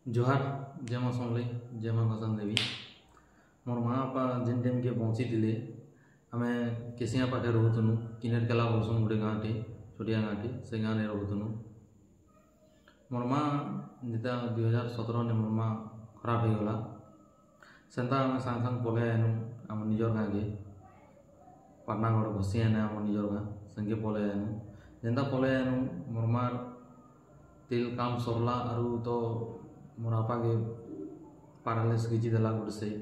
जोहार जय माँ समलेई जय माँ घसन देवी मोर माँ बापा जेन टाइम के पहुँची थे आम केसिया पाखे रोथुनु किनेर केला बोलसन गोटे गाँटे छोटिया गाँटे से गाँव में रोथुनु। मोर माँ जिता 2017 ने मोर माँ खराब हो गला सेंता आम सांग सांग पले आनु आम निजर गाँ के पाटनागढ़ घसी आने आम निजर गाँ संगे पले आनु जेनता पले आनु मोर माँ तेल काम सरला आरु तो मोर बापा के पारालिस गिची देला गोटे साइड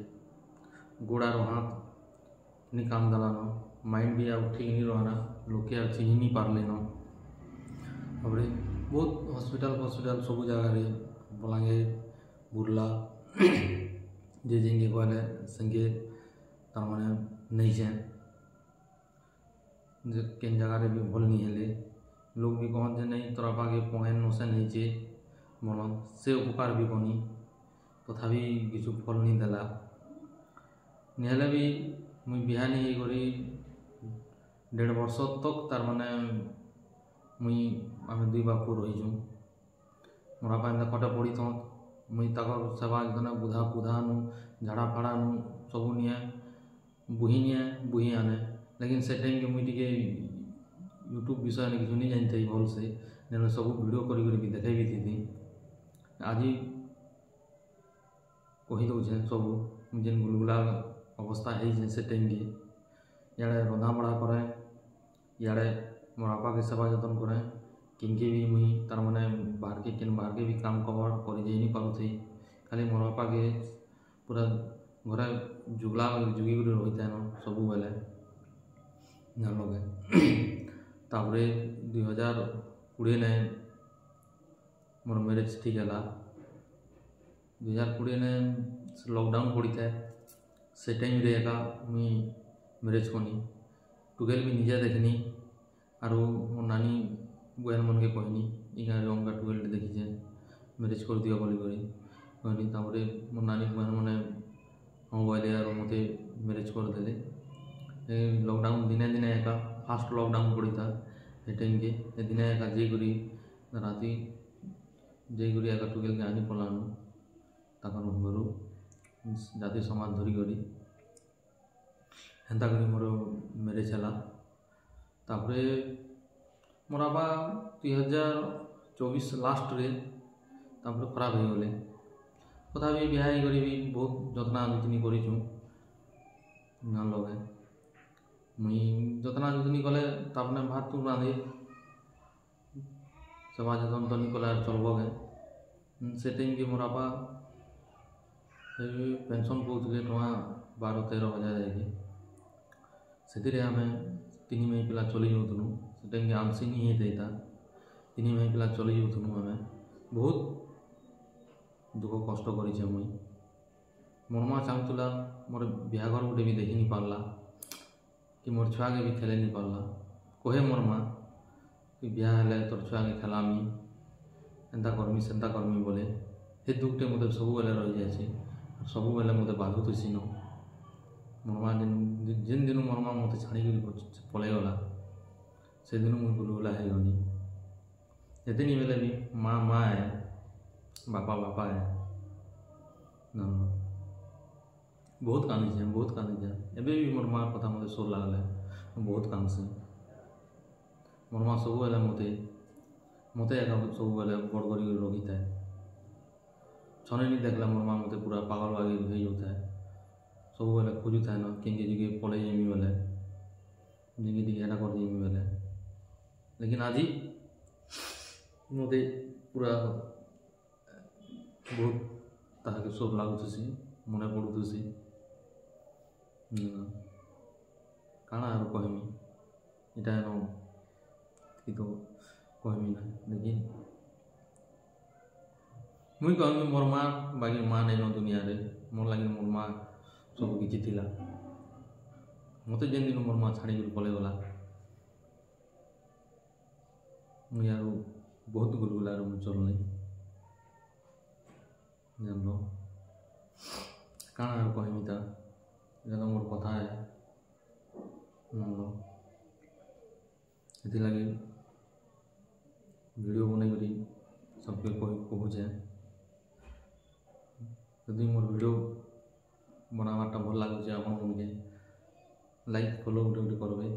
गोड़ आर हाथ नि काम देलान माइंड भी आ ठीक नहीं रहना लोके आ चिन्ह नहीं पारले न तापर बहुत हॉस्पिटल सब जगह रे बलांगीर बुर्ला जे जिनके कहले संगे तार माने नहीं जाए केन जगह रे भी भल नहीं हेले लोग भी कहते नहीं तोर बापा के पहन नसे नहीं चे मन से उपकार भी कनी तथापि किछु फल नहीं देला निहले भी मुई बिहा नहीं करी 1.5 वर्ष तक तार माने मुई आम दुई बापू रहीचु मोर बापा एंता कटे पड़ी था मुई ताकर सेवा जतने बुधा पुधानु झाड़ा फाड़ानु सबू निए बुही आने लेकिन से टाइम के मुई टिके यूट्यूब विषय में किसी नहीं जानते भल से ने सब वीडियो करी भी देखे भी थी आज कही दौचे सब जेन गुलगुला अवस्था है से टाइम के इे रंधा बड़ा करे इे मोर बापा के सेवा जतन करे किनके भी मुई तार माने बाहर के भी काम कवर कर नहीं पारू थी खाली मोर बापा के पूरा घरे जुगला जुगी रही था न सब बेले जान लगे तापरे 2020 ने मोर मैरिज ठीक है 2020 ने लॉकडाउन पड़ी था से टाइम रे एका मुई मैरिज कनी टुगेल भी निजे देखनी आरो मोर नानी बहन मन के कहनी इ गाँव रे अंगा टुगेल देखी मैरिज कर दियो बोली कहनी तापरे मोर नानी बहन मैंने हाँ बोले आरो मते मैरिज कर देले लॉकडाउन दिने दिने एका फास्ट लॉकडाउन पड़ी था ए टाइम के दिने एका जेगुरी राति जेगुरी एका टुगेल के आनी पलानु ताकर घरू जाति समाज धरी करी हेन्ता करी मोर मैरिज है तापरे मोर बाबा 2024 लास्ट रे तापरे खराब हो गले तथापि बिहा करी भी बहुत जतना जुतनी करूँ जान लगे मुई जतना जुतनी कले तापने भात तू रांधे सेवा जतन तो नहीं कले चलबगे से टाइम के मोर बापा पेंशन पाते टଙ୍କା 12-13 हजार जाए आम 3 माई पिला चली जाऊँ से टाइम के आमसी नहीं होता 3 माई पिला चली जाऊँ आम बहुत दुख कष्ट कर मुई मोर माँ चाहूला मोर बिहाघर गोटे भी देखी नहीं पारला कि मोर छुआ के भी खेले नहीं पारला कहे मोर माँ कि बिहा हेले तोर छुआ के खेलामी एंता करमी सेंता करमी बोले हे दुखटे मत सब बेले रही जाए सब बेले मत बाधुसी न मोर माँ जेन दिन मोर माँ मत छाड़ी पलैगला से दिन मुझे गुलगुला है गनी ये नहीं बेले भी माँ माँ है बापा बापा है बहुत कांदी एबे भी मोर माँ कथा मत सोर लगल बहुत कांदसी मोर माँ सब बेले मत सब बेले बड़ कर रखी था छने नहीं देखला मोर माँ मत पूरा पागल वागे हो जाता है सब बेले खोजू था ना किनके जगह पड़े जामी बेले जिनके दिखे एटा कर जामी बेले लेकिन आज मत पूरा बहुत ताके सब लगुसी मन पड़ुसी काना आर कहमी इटा न कि तो कहमी ना लेकिन मुई कहमी मोर माँ बाकी माँ नहीं न दुनिया रे मोर लगे मोर माँ सब किसी थिला मत जेन दिन मोर माँ छाड़ी पलैगला मुई आर बहुत गुलगुला चलनी जान लो काना आर कहमी ता तो मोर कथा है जान लो ये लगे वीडियो बन करी सबके कहूचे ଯଦି ମୋର ଭିଡ଼ିଓ ବନାବାର୍ଟା ଭଲ ଲାଗୁଛି ଆପଣମାନଙ୍କୁ ଲାଇକ୍ ଫଲୋ ଗୋଟେ କରିବେ,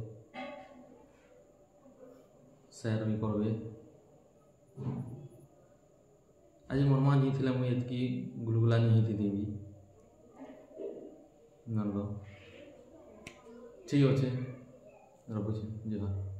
ସେୟାର ବି କରିବେ। ଆଜି ମୋର ମା ଯାଇଥିଲେ ମୁଇଁ ଏତିକି ଗୁଲଗୁଲା ନି ହେଇଥିଲି ବି ଜାଣିଲ। ଠିକ୍ ଅଛେ, ରଖୁଛି ଜୟ।